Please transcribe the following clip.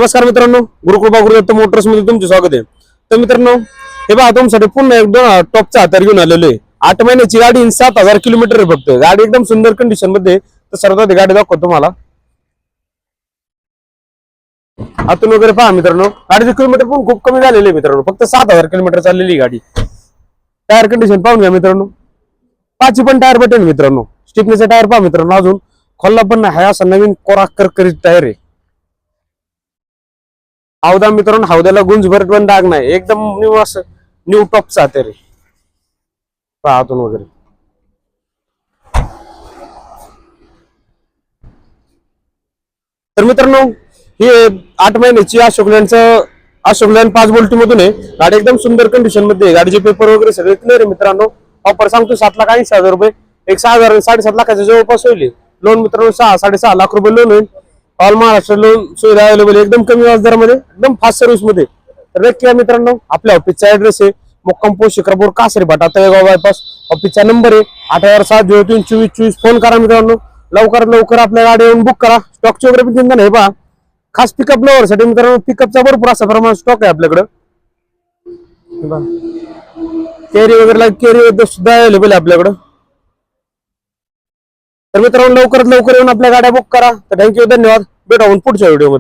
नमस्कार मित्रांनो, गुरुकृपा गुरुदत्त मोटर्स मध्ये तुमचे स्वागत आहे। तर मित्रांनो, हे बघा तुमच्यासाठी पुन्हा एक दोन टॉपचा हातार घेऊन आलेलो आहे। 8 महिन्याची गाडी 7,000 किलोमीटर आहे फक्त। गाडी एकदम सुंदर कंडिशन मध्ये। तर सर्वात गाडी दाखवतो तुम्हाला आतून वगैरे पहा मित्रांनो। गाडीचे किलोमीटर पण खूप कमी झालेले आहे मित्रांनो, फक्त 7,000 किलोमीटर चाललेली गाडी। टायर कंडिशन पाहून घ्या मित्रांनो, पाचही पण टायर भेटेल मित्रांनो। स्टिफनेसचा टायर पहा मित्रांनो, अजून खोलला पण नाही, असा नवीन कोरा करकरीत टायर आहे। हौदा मित्रांनो, हौद्याला गुंज भरत पण डाग नाही, एकदम न्यू असं न्यू टॉपचा तरी पाहतून वगैरे। तर मित्रांनो, ही 8 महिन्याची अशोक लँड 5 बोल्टी मधून आहे। गाडी एकदम सुंदर कंडिशन मध्ये आहे। गाडीचे पेपर वगैरे सगळे क्लिअर आहे मित्रांनो। ऑफर सांगतो 7,80,000 रुपये, एक 6,000-7.5 लाखाच्या जवळपास होईल। लोन मित्रांनो 6-6.5 लाख रुपये लोन होईल। ऑल महाराष्ट्र लोन सुविधा अवेलेबल, एकदम कमी व्याजदरामध्ये, एकदम फास्ट सर्व्हिस मध्ये। तर नक्की मित्रांनो, आपल्या ऑफिसचा ऍड्रेस आहे मुक्काम पोस्ट शिक्रापूर कासरी फाटा तळेगाव बायपास। ऑफिसचा नंबर आहे 8,703-2424। फोन करा मित्रांनो, लवकरात लवकर आपल्या गाडी येऊन बुक करा। स्टॉकची वगैरे पण चिंता नाही, पहा खास पिकअप लवर साठी मित्रांनो, पिकअपचा भरपूर असा प्रमाणात स्टॉक आहे आपल्याकडे। कॅरी वगैरे कॅरी सुद्धा अवेलेबल आहे आपल्याकडे। तर मित्रांनो, लवकरात लवकर येऊन आपल्या गाड्या बुक करा। तर थँक्यू, धन्यवाद, भेटू आपण पुढच्या व्हिडिओ मध्ये।